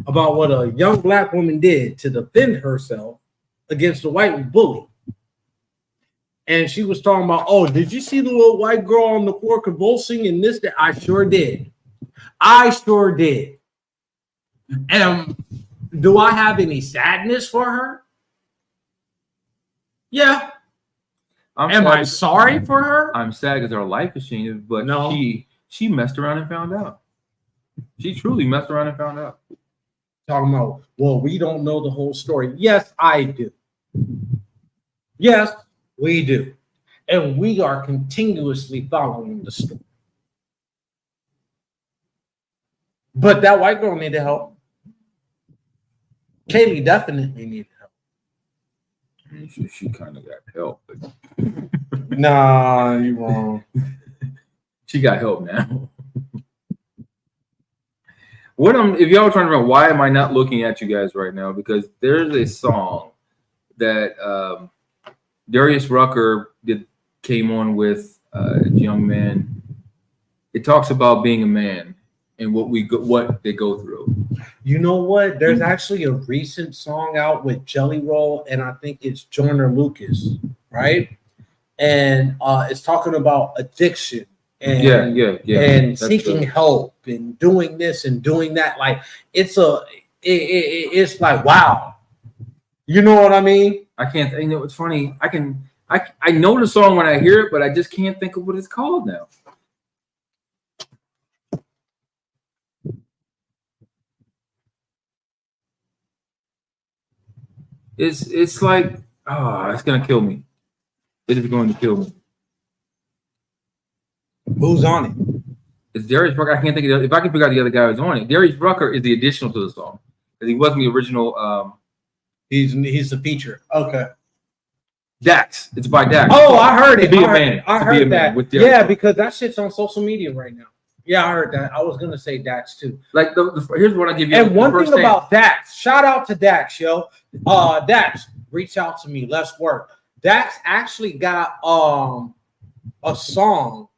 about what a young black woman did to defend herself against a white bully. And she was talking about, oh, did you see the little white girl on the floor convulsing and this, that? I sure did. And do I have any sadness for her? Yeah. Am I sorry for her? I'm sad because her life has changed, but no. She messed around and found out. She truly messed around and found out. Talking about, well, we don't know the whole story. Yes, I do. Yes, we do. And we are continuously following the story. But that white girl needed help. Kaylee definitely needed help. She kind of got help. But nah, you're wrong. She got help now. If y'all are trying to remember, why am I not looking at you guys right now? Because there's a song that Darius Rucker came on with a young man. It talks about being a man and what they go through. You know what? There's actually a recent song out with Jelly Roll, and I think it's Joyner Lucas, right? And it's talking about addiction. And, yeah. And seeking help and doing this and doing that. Like it's like, wow. You know what I mean? I can't, you know, it's funny. I know the song when I hear it, but I just can't think of what it's called now. It's like, it's gonna kill me. It is going to kill me. Who's on it? It's Darius Rucker. I can't think of if I can figure out the other guy who's on it. Darius Rucker is the additional to the song because he wasn't the original. He's the feature. Okay. Dax. It's by Dax. Oh, I heard it. I heard that. With yeah, because that shit's on social media right now. Yeah, I heard that. I was gonna say Dax too. Like here's what I give you. And one thing about Dax, shout out to Dax, yo. Dax, reach out to me. Let's work. Dax actually got a song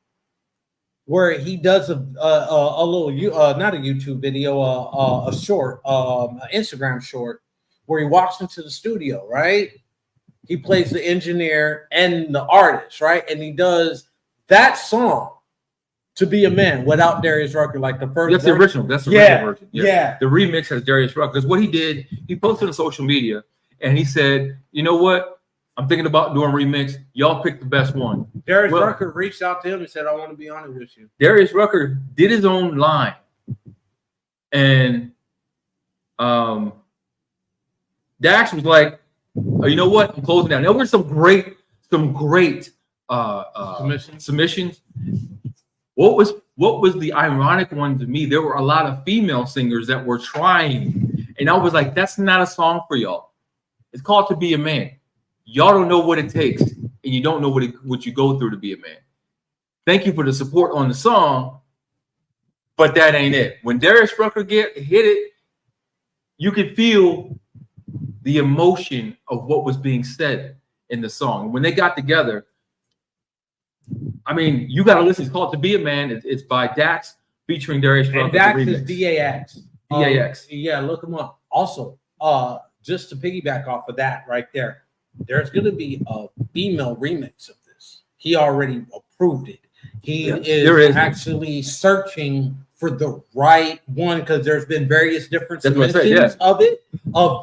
where he does a little not a YouTube video, a short, an Instagram short, where he walks into the studio, right? He plays the engineer and the artist, right? And he does that song, To Be a Man, without Darius Rucker, like the first. That's the original. That's the original version. Yeah. The remix has Darius Rucker. Because what he did, he posted on social media and he said, you know what? I'm thinking about doing a remix. Y'all pick the best one. Darius Rucker reached out to him and said, I want to be on it with you. Darius Rucker did his own line. And Dax was like, oh, you know what? I'm closing down. There were some great submissions. What was the ironic one to me? There were a lot of female singers that were trying, and I was like, that's not a song for y'all. It's called To Be a Man. Y'all don't know what it takes, and you don't know what you go through to be a man. Thank you for the support on the song, but that ain't it. When Darius Rucker hit it, you could feel the emotion of what was being said in the song. When they got together, I mean, you got to listen. It's called To Be a Man. It's by Dax featuring Darius Rucker. And Dax is D-A-X. D-A-X. Yeah, look him up. Also, just to piggyback off of that right there, there's going to be a female remix of this. He already approved it. He is actually searching for the right one because there's been various different submissions of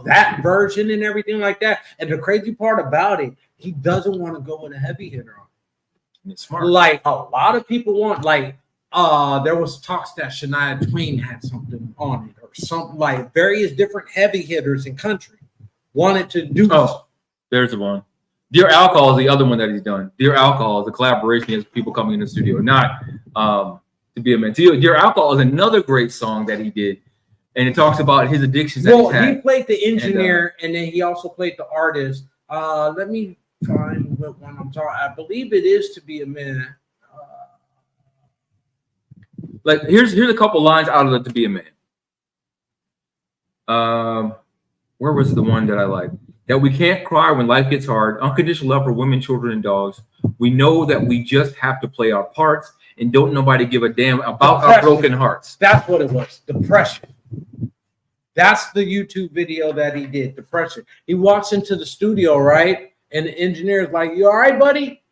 that version and everything like that. And the crazy part about it, he doesn't want to go with a heavy hitter on it. It's smart. Like a lot of people want, like there was talks that Shania Twain had something on it or something, like various different heavy hitters in country wanted to do this. There's the one. Dear Alcohol is the other one that he's done. Dear Alcohol is a collaboration with people coming in the studio, not To Be a Man. Dear Alcohol is another great song that he did, and it talks about his addictions. Well, he played the engineer, and then he also played the artist. Let me find what one I'm talking. I believe it is To Be a Man. Like here's a couple lines out of the To Be a Man. Where was the one that I like? That we can't cry when life gets hard. Unconditional love for women, children, and dogs. We know that we just have to play our parts, and don't nobody give a damn about our broken hearts. That's what it was. Depression. That's the YouTube video that he did. Depression. He walks into the studio, right? And the engineer is like, "You all right, buddy?"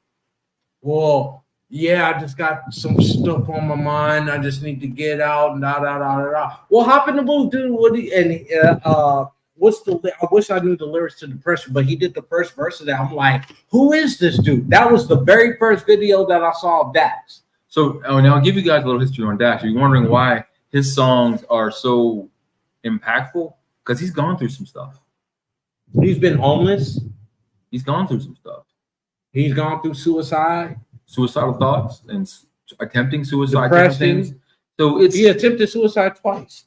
Well, yeah, I just got some stuff on my mind. I just need to get out and da da da da da. Well, hop in the booth, dude. I wish I knew the lyrics to Depression, but he did the first verse of that. I'm like, who is this dude? That was the very first video that I saw of Dax. So now I'll give you guys a little history on Dax. Are you wondering why his songs are so impactful? Because he's gone through some stuff. He's been homeless. He's gone through some stuff. He's gone through suicidal thoughts, and attempting suicide. Depressing. So he attempted suicide twice.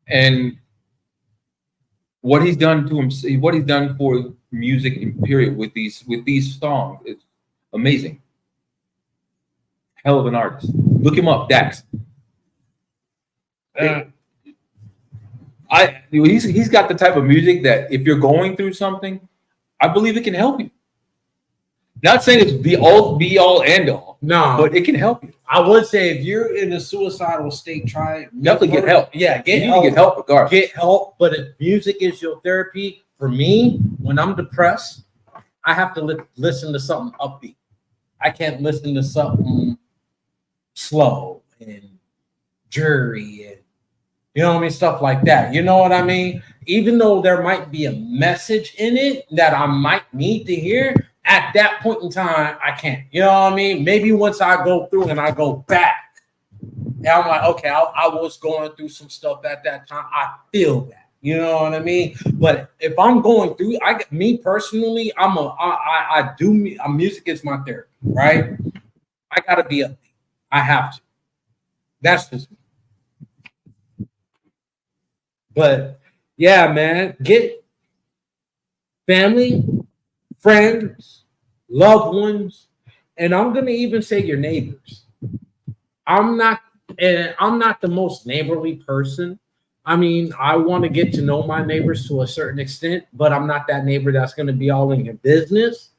And what he's done to him, what he's done for music in period with these songs, is amazing. Hell of an artist. Look him up, Dax. He's got the type of music that if you're going through something, I believe it can help you. Not saying it's be all end all. No, but it can help you. I would say if you're in a suicidal state, definitely get help. Yeah, get help regardless. Get help. But if music is your therapy, for me, when I'm depressed, I have to listen to something upbeat. I can't listen to something slow and dreary and stuff like that. You know what I mean? Even though there might be a message in it that I might need to hear, at that point in time, I can't. You know what I mean? Maybe once I go through and I go back, and I'm like, okay, I was going through some stuff at that time. I feel that. You know what I mean? But if I'm going through, me personally, music is my therapy, right? I gotta be upbeat. I have to. That's just me. But yeah, man, get family, friends, loved ones, and I'm gonna even say your neighbors. I'm not the most neighborly person. I mean, I want to get to know my neighbors to a certain extent, but I'm not that neighbor that's going to be all in your business.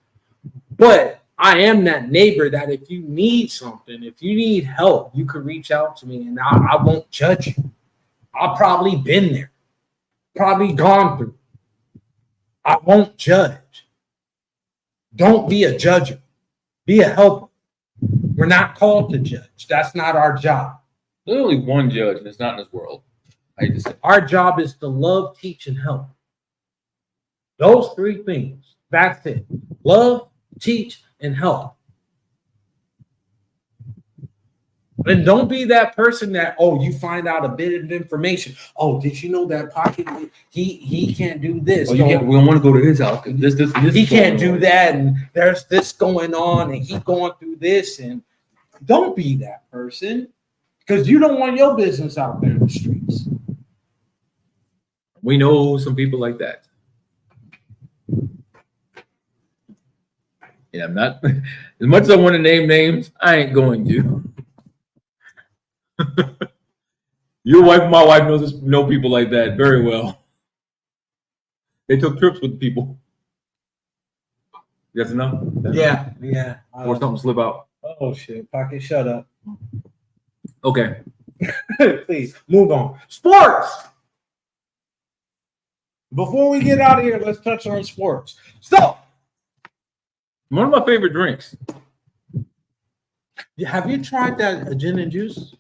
But I am that neighbor that if you need something, if you need help, you could reach out to me and I won't judge you. I've probably been there, probably gone through. I won't judge. Don't be a judger. Be a helper. We're not called to judge. That's not our job. There's only one judge, and it's not in this world. I hate to say. Our job is to love, teach, and help. Those three things. That's it. Love, teach, and help. And don't be that person that, you find out a bit of information. Oh, did you know that Pocket, he can't do this. We don't want to go to his house. This he can't do that, and there's this going on, and he's going through this. And don't be that person, because you don't want your business out there in the streets. We know some people like that. Yeah, I'm not. As much as I want to name names, I ain't going to. Your wife and my wife know people like that very well. They took trips with people. That's enough? Yeah. Or something slip out. Oh, shit. Pocket, shut up. Okay. Please, move on. Sports! Before we get out of here, let's touch on sports. So, one of my favorite drinks. Have you tried that gin and juice?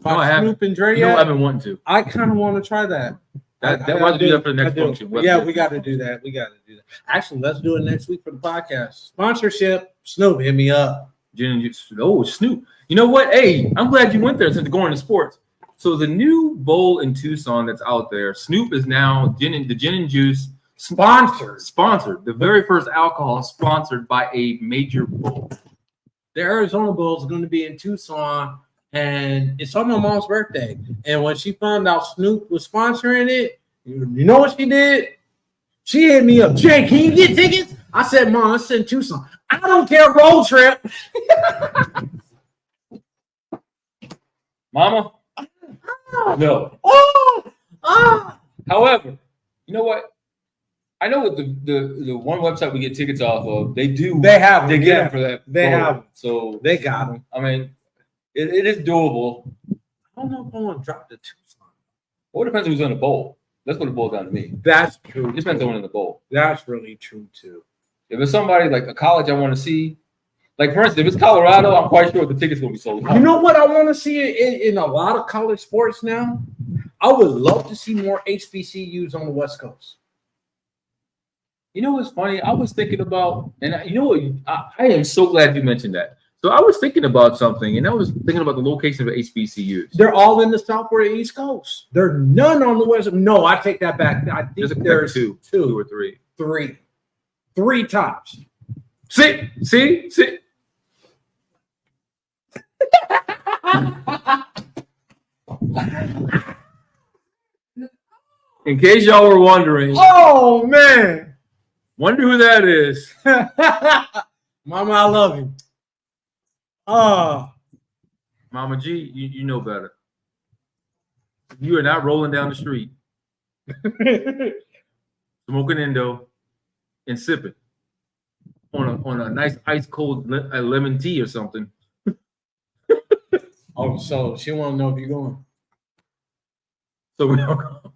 No, I haven't. Snoop and Dre No, yet? I've been wanting to. I kind of want to try that. Why don't you do that for the next function? Yeah, we got to do that. Actually, let's do it next week for the podcast. Sponsorship. Snoop, hit me up. Gin and juice. Oh, Snoop. You know what? Hey, I'm glad you went there since going to sports. So the new bowl in Tucson that's out there, Snoop is now the gin and juice sponsored. The very first alcohol sponsored by a major bowl. The Arizona Bowl is going to be in Tucson, and it's on my mom's birthday. And when she found out Snoop was sponsoring it, you know what she did? She hit me up. Jay, can you get tickets? I said, Mom, it's in Tucson. I don't care, road trip. Mama? No. However, you know what? I know what the one website we get tickets off of, they get them for that. They have. So they got them. I mean, it is doable. I don't know if I want to drop the Tucson. Well, it depends on who's in the bowl. That's what it boils down to me. That's true. It depends on who's in the bowl. That's really true too. If it's somebody like a college I want to see, like for instance, if it's Colorado, I'm quite sure the tickets will be sold out. You know what I want to see in a lot of college sports now? I would love to see more HBCUs on the West Coast. You know what's funny? I was thinking about, and you know what? I am so glad you mentioned that. So I was thinking about something, and I was thinking about the location of HBCUs. They're all in the South or East Coast. There are none on the West. No, I take that back. I think there's two or three. Three tops. See. In case y'all were wondering. Oh, man. Wonder who that is. Mama, I love you. Oh. Mama G, you know better. You are not rolling down the street. Smoking Indo and sipping on a nice ice cold lemon tea or something. Oh, so she want to know if you're going. So we don't go.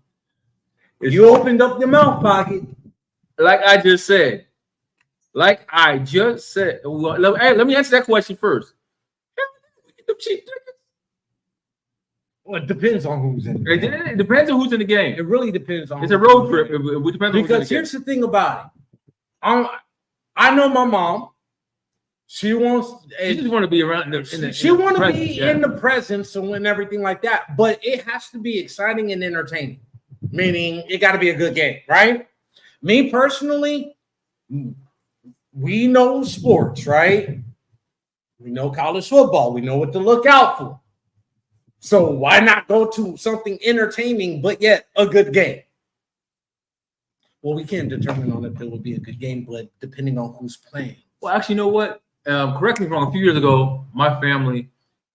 You opened up your mouth, Pocket. Like I just said. Well, let me answer that question first. Well, it depends on who's in the game. It depends on who's in the game. It really depends on. It's a road trip. It depends on because here's the thing about it. I know my mom. She wants. She just want to be around. She want to be in the presence and everything like that. But it has to be exciting and entertaining. Meaning, it got to be a good game, right? Me personally, we know sports, right? We know college football. We know what to look out for. So why not go to something entertaining, but yet a good game? Well, we can't determine on if it would be a good game, but depending on who's playing. Well, actually, you know what? Correct me if I'm wrong. A few years ago, my family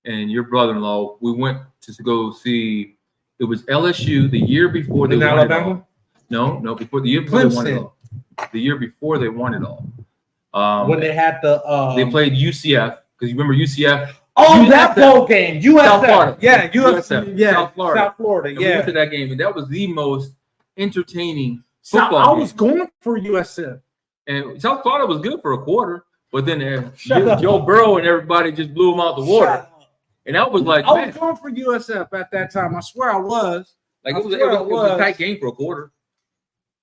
and your brother-in-law, we went to go see. It was LSU the year before they won it all. No, before the year before they won it all. The year before they won it all. When they had they played UCF, because you remember UCF. Oh, that bowl game, USF. South Florida. Yeah, USF. Yeah, South Florida. Yeah, we went to that game, and that was the most entertaining football game. I was going for USF, and South Florida was good for a quarter, but then Joe Burrow and everybody just blew them out the water. And that was like, I was going for USF at that time. I swear I was. Like it was a tight game for a quarter.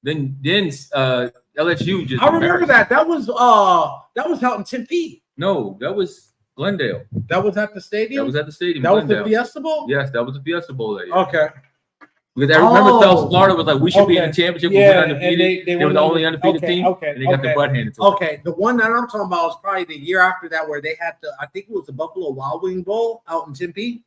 Then LSU just. I remember that. That was out in Tempe. No, that was Glendale. That was at the stadium. That was at the stadium. That Glendale. was the Fiesta Bowl. Yes, that was the Fiesta Bowl that year. Okay. Because I remember South Florida was like, we should be in the championship. Yeah, we were undefeated. They were the only undefeated team. And they got their butt handed to them. Okay, the one that I'm talking about was probably the year after that, where they had I think it was the Buffalo Wild Wing Bowl out in Tempe.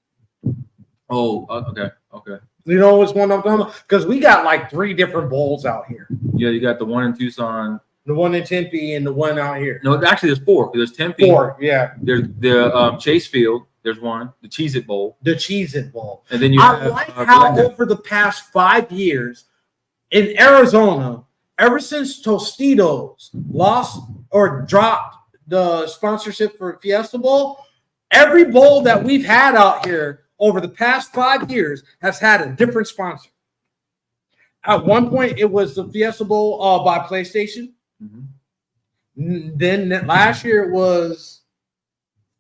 Oh, okay. You know which one I'm talking about? Because we got like 3 different bowls out here. Yeah, you got the one in Tucson, the one in Tempe, and the one out here. No, actually, there's 4. There's Tempe. 4, yeah. There's the Chase Field. There's one, the Cheez-It Bowl. The Cheez-It Bowl. And then I like how over the past 5 years in Arizona, ever since Tostitos lost or dropped the sponsorship for Fiesta Bowl, every bowl that we've had out here over the past 5 years has had a different sponsor. At one point, it was the Fiesta Bowl by PlayStation. Mm-hmm. Then last year it was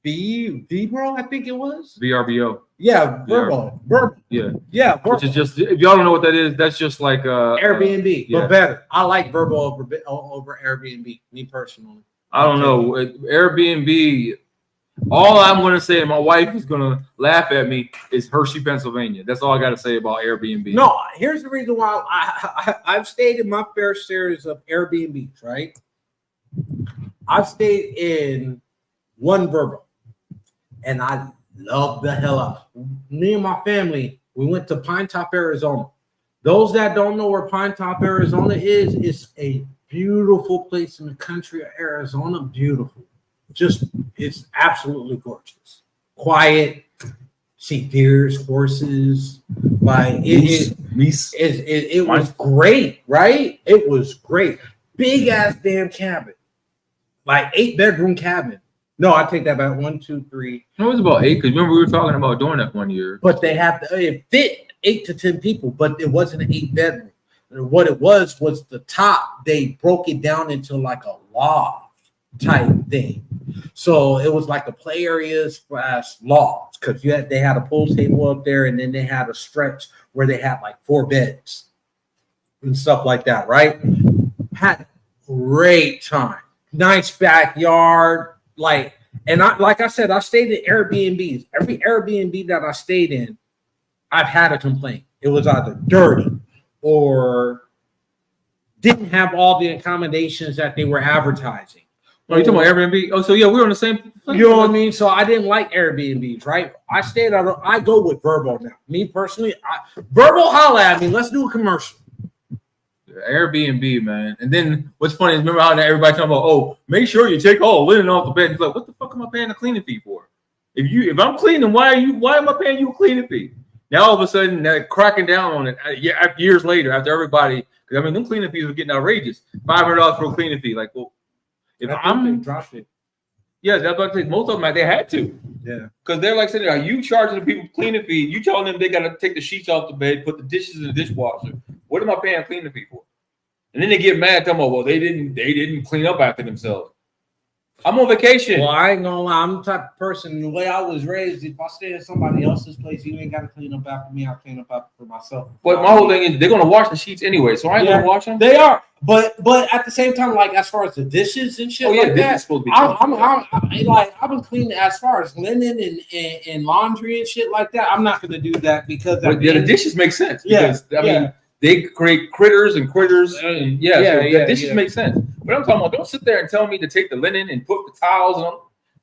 V-Bro, I think it was. VRBO. Yeah, Verbo. Yeah. Which is just, if y'all don't know what that is, that's just like Airbnb, but better. I like Verbo over Airbnb, me personally. I don't know. Airbnb, all I'm going to say, and my wife is going to laugh at me, is Hershey, Pennsylvania. That's all I got to say about Airbnb. No, here's the reason why I've stayed in my fair series of Airbnbs, right? I've stayed in one Verbo, and I love the hell out. Me and my family, we went to Pine Top, Arizona. Those that don't know where Pine Top, Arizona is, it's a beautiful place in the country of Arizona. Beautiful. It's absolutely gorgeous. Quiet. See deers, horses. Like it was great, right? It was great. Big ass damn cabin. Like 8-bedroom cabin. No, I take that back. 1, 2, 3. No, it was about 8, because remember we were talking about doing that one year. But it fit 8 to 10 people, but it wasn't an 8-bedroom. What it was the top. They broke it down into like a loft type thing. So it was like the play areas / loft, because they had a pool table up there, and then they had a stretch where they had like 4 beds and stuff like that, right? Had great time. Nice backyard. Like I said, I stayed at Airbnbs. Every Airbnb that I stayed in, I've had a complaint. It was either dirty or didn't have all the accommodations that they were advertising. Oh, you talking about Airbnb? Oh, so yeah, we're on the same. You know what I mean? So I didn't like Airbnbs, right? I go with Verbo now. Me personally, Verbo, holla at me. Let's do a commercial. Airbnb, man. And then what's funny is remember how everybody talking about, oh, make sure you take all linen off the bed. It's like, what the fuck am I paying a cleaning fee for? If I'm cleaning, why am I paying you a cleaning fee? Now all of a sudden they're cracking down on it years later after everybody, because I mean them cleaning fees were getting outrageous. $500 for a cleaning fee. Like, well, if I'm dropped it. Yeah, that's what I think. Most of them they had to. Yeah. Because they're like saying, are you charging the people cleaning fee? You telling them they gotta take the sheets off the bed, put the dishes in the dishwasher. What am I paying a cleaning fee for? And then they get mad, talking about, well, they didn't clean up after themselves. I'm on vacation. Well, I ain't gonna lie. I'm the type of person, the way I was raised, if I stay at somebody else's place, you ain't got to clean up after me. I'll clean up after myself. But my whole thing is they're going to wash the sheets anyway, so I ain't going to wash them. They are. But at the same time, like, as far as the dishes and shit like that, supposed to be I've been cleaning as far as linen and laundry and shit like that. I'm not going to do that because the dishes make sense. Yeah. Because, I mean, they create critters, and the dishes make sense. But I'm talking about, don't sit there and tell me to take the linen and put the towels on.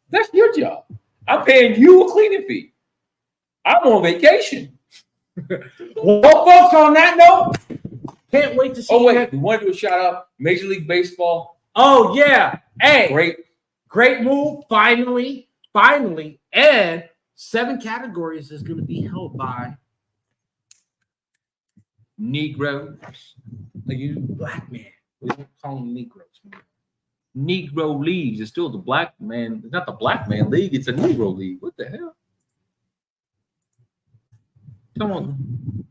That's your job. I'm paying you a cleaning fee. I'm on vacation. Well, folks, on that note, can't wait to see. Oh wait, we want to do a shout out. Major League Baseball. Oh yeah, hey, Great move. Finally, and 7 categories is going to be held by Negroes. like you black man. We don't call them Negroes. Negro leagues. It's still the black man. It's not the black man league. It's a Negro league. What the hell? Come on.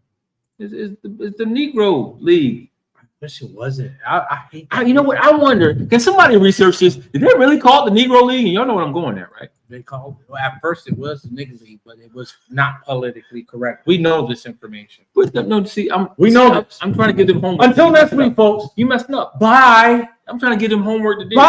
It's the Negro league. I wish it wasn't. I hate that. You know what? I wonder. Can somebody research this? Did they really call it the Negro League? And y'all know what I'm going at, right? They called it. Well, at first it was the nigga league, but it was not politically correct. We know this information. But no, see, I'm this. I'm trying to get them homework. Until next week, folks. You messing up. Bye. I'm trying to get them homework to do. Bye.